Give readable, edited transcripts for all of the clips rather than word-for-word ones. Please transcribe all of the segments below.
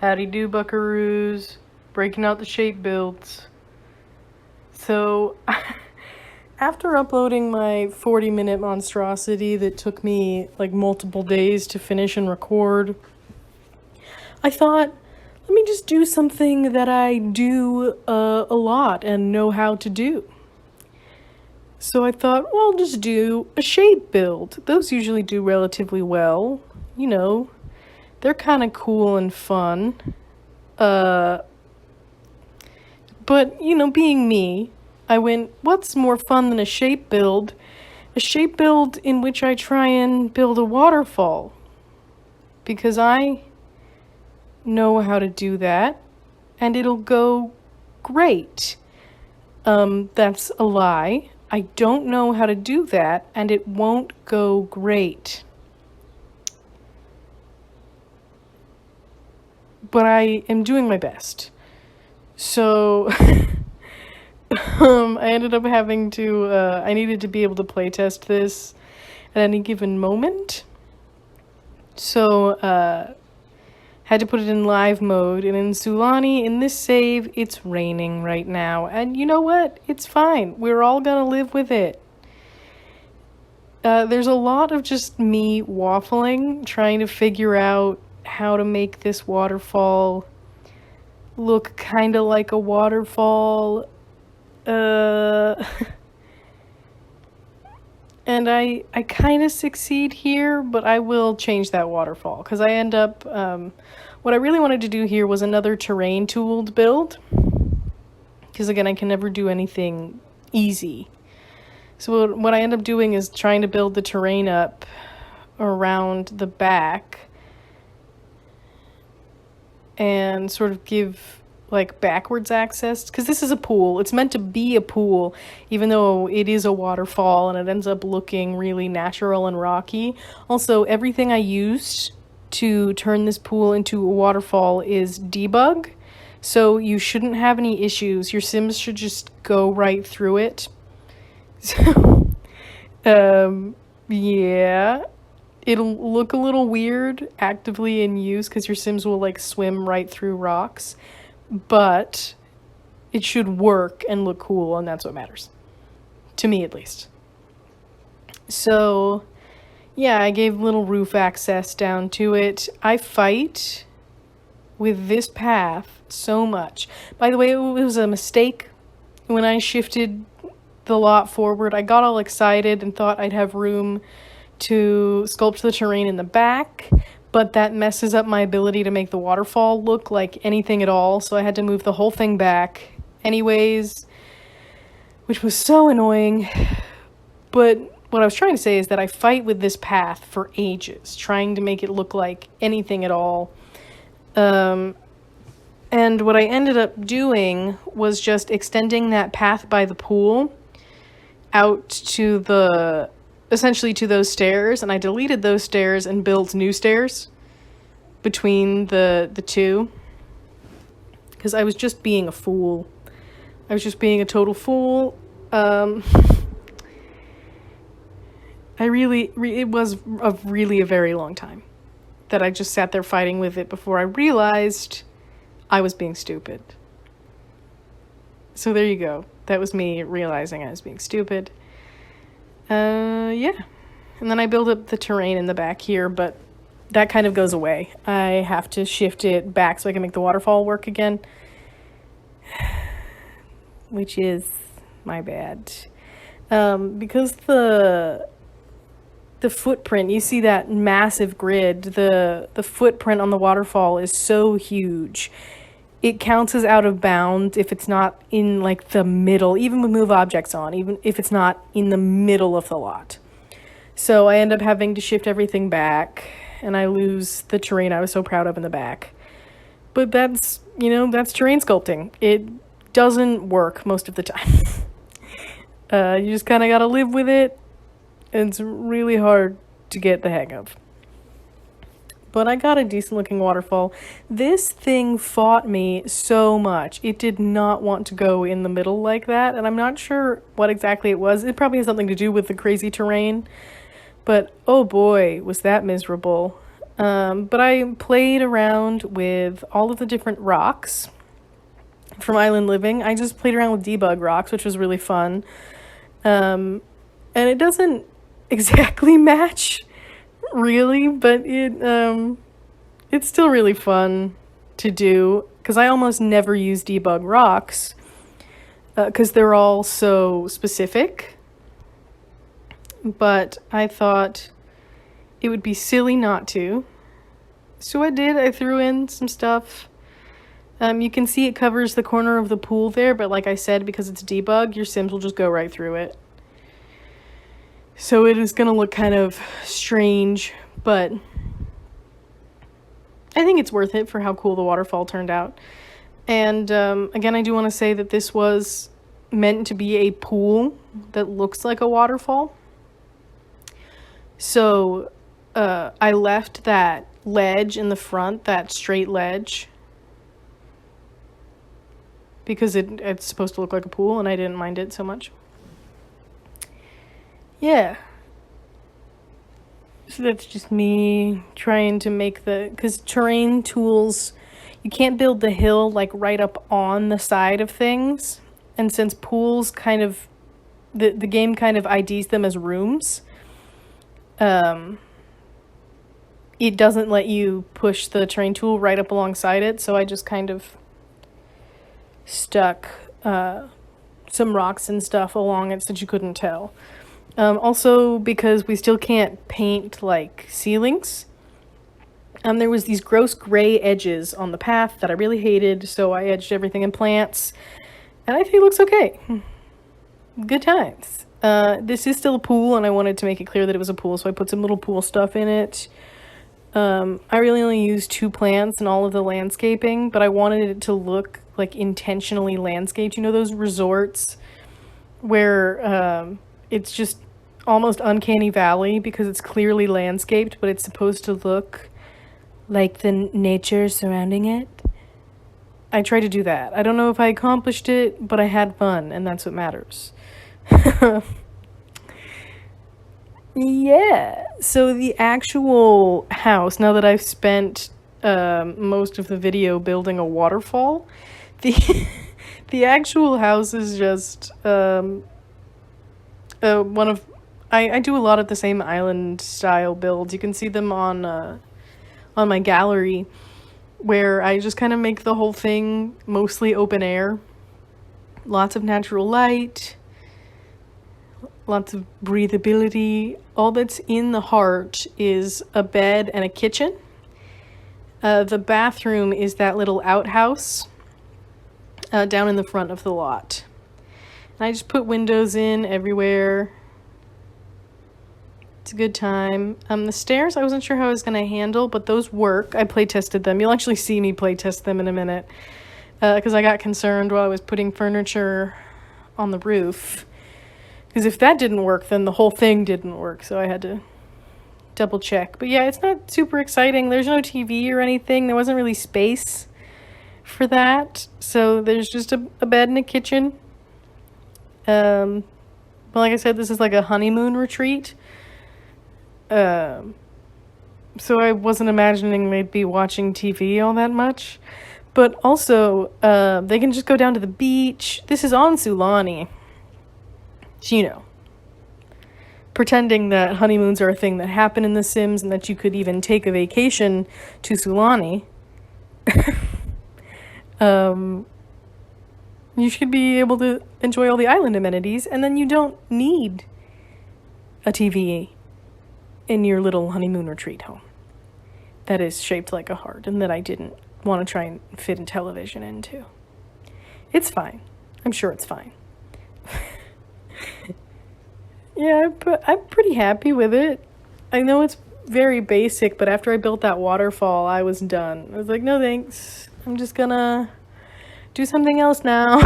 Howdy do, buckaroos. Breaking out the shape builds. So, after uploading my 40-minute monstrosity that took me like multiple days to finish and record, I thought, let me just do something that I do a lot and know how to do. So I thought, well, I'll just do a shape build. Those usually do relatively well. You know, they're kind of cool and fun. But, you know, being me, I went, what's more fun than a shape build? A shape build in which I try and build a waterfall. Because I know how to do that, and it'll go great. That's a lie. I don't know how to do that, and it won't go great. But I am doing my best. So, I ended up having to, I needed to be able to playtest this at any given moment. So, had to put it in live mode, and in Sulani, in this save, it's raining right now. And you know what? It's fine. We're all gonna live with it. There's a lot of just me waffling, trying to figure out how to make this waterfall look kind of like a waterfall. And I kind of succeed here, but I will change that waterfall, because I end up, what I really wanted to do here was another terrain tooled build, because again, I can never do anything easy. So what I end up doing is trying to build the terrain up around the back and sort of give like backwards access, because this is a pool. It's meant to be a pool, even though it is a waterfall, and it ends up looking really natural and rocky. Also, everything I used to turn this pool into a waterfall is debug, so you shouldn't have any issues. Your Sims should just go right through it. So, yeah. It'll look a little weird actively in use, because your Sims will like swim right through rocks. But it should work and look cool, and that's what matters. To me, at least. So, yeah, I gave little roof access down to it. I fight with this path so much. By the way, it was a mistake when I shifted the lot forward. I got all excited and thought I'd have room to sculpt the terrain in the back, but that messes up my ability to make the waterfall look like anything at all, so I had to move the whole thing back anyways, which was so annoying. But what I was trying to say is that I fight with this path for ages, trying to make it look like anything at all. And what I ended up doing was just extending that path by the pool out to essentially to those stairs, and I deleted those stairs and built new stairs between the two, because I was just being a fool. I was just being a total fool. It was really a very long time that I just sat there fighting with it before I realized I was being stupid. So there you go. That was me realizing I was being stupid. Yeah. And then I build up the terrain in the back here, but that kind of goes away. I have to shift it back so I can make the waterfall work again, which is my bad. Because the footprint, you see that massive grid, the footprint on the waterfall is so huge. It counts as out of bounds if it's not in like the middle, even with move objects on, even if it's not in the middle of the lot. So I end up having to shift everything back, and I lose the terrain I was so proud of in the back. But that's, you know, that's terrain sculpting. It doesn't work most of the time. You just kind of gotta live with it. It's really hard to get the hang of. But I got a decent looking waterfall. This thing fought me so much. It did not want to go in the middle like that, and I'm not sure what exactly it was. It probably has something to do with the crazy terrain. But oh boy, was that miserable. But I played around with all of the different rocks from Island Living. I just played around with debug rocks, which was really fun. And it doesn't exactly match, really, but it's still really fun to do, because I almost never use debug rocks, because they're all so specific. But I thought it would be silly not to. So I did. I threw in some stuff. You can see it covers the corner of the pool there, but like I said, because it's debug, your Sims will just go right through it. So it is going to look kind of strange, but I think it's worth it for how cool the waterfall turned out. And again, I do want to say that this was meant to be a pool that looks like a waterfall. So I left that ledge in the front, that straight ledge, because it's supposed to look like a pool, and I didn't mind it so much. Yeah. So that's just me trying to make because terrain tools, you can't build the hill like right up on the side of things. And since pools kind of, the game kind of IDs them as rooms, it doesn't let you push the terrain tool right up alongside it. So I just kind of stuck some rocks and stuff along it so that you couldn't tell. Also, because we still can't paint like ceilings, there was these gross gray edges on the path that I really hated, so I edged everything in plants, and I think it looks okay. Good times. This is still a pool, and I wanted to make it clear that it was a pool, so I put some little pool stuff in it. I really only used 2 plants in all of the landscaping, but I wanted it to look like intentionally landscaped. You know those resorts where it's just almost uncanny valley because it's clearly landscaped, but it's supposed to look like the nature surrounding it? I tried to do that. I don't know if I accomplished it, but I had fun, and that's what matters. Yeah, so the actual house, now that I've spent most of the video building a waterfall, the actual house is just one of, I do a lot of the same island style builds. You can see them on my gallery, where I just kind of make the whole thing mostly open air. Lots of natural light, lots of breathability. All that's in the heart is a bed and a kitchen. The bathroom is that little outhouse down in the front of the lot. And I just put windows in everywhere. It's a good time. The stairs, I wasn't sure how I was going to handle, but those work. I play tested them. You'll actually see me play test them in a minute, because I got concerned while I was putting furniture on the roof. Because if that didn't work, then the whole thing didn't work, so I had to double check. But yeah, it's not super exciting. There's no TV or anything. There wasn't really space for that. So there's just a bed and a kitchen. But like I said, this is like a honeymoon retreat. So I wasn't imagining they'd be watching TV all that much. But also, they can just go down to the beach. This is on Sulani. So, you know, pretending that honeymoons are a thing that happen in The Sims and that you could even take a vacation to Sulani. You should be able to enjoy all the island amenities, and then you don't need a TV in your little honeymoon retreat home that is shaped like a heart and that I didn't want to try and fit a television into. It's fine. I'm sure it's fine. Yeah, I'm pretty happy with it. I know it's very basic, but after I built that waterfall, I was done. I was like, no thanks. I'm just gonna do something else now.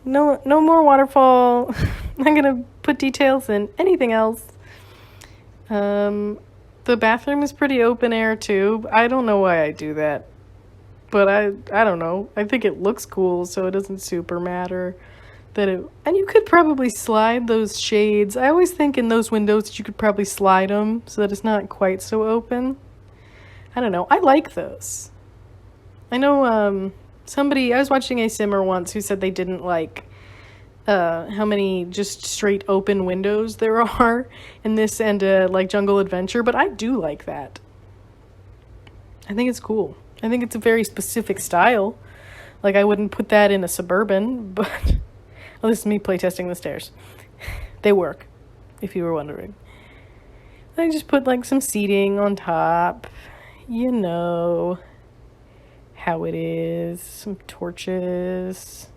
No more waterfall. I'm gonna put details in anything else. The bathroom is pretty open air too. I don't know why I do that, but I don't know. I think it looks cool, so it doesn't super matter that it. And you could probably slide those shades. I always think in those windows that you could probably slide them so that it's not quite so open. I don't know. I like those. I know I was watching a simmer once who said they didn't like how many just straight open windows there are in this and like Jungle Adventure, but I do like that. I think it's cool. I think it's a very specific style. Like, I wouldn't put that in a Suburban, but well, this is me playtesting the stairs. They work, if you were wondering. I just put like some seating on top, you know how it is, some torches.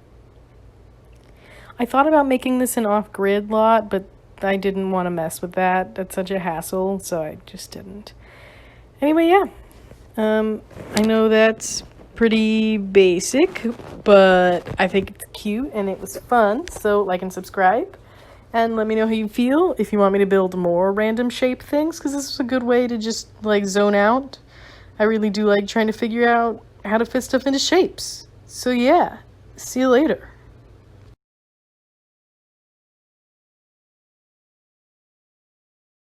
I thought about making this an off-grid lot, but I didn't want to mess with that. That's such a hassle, so I just didn't. Anyway, yeah. I know that's pretty basic, but I think it's cute and it was fun. So like and subscribe. And let me know how you feel if you want me to build more random shape things, because this is a good way to just like zone out. I really do like trying to figure out how to fit stuff into shapes. So yeah, see you later.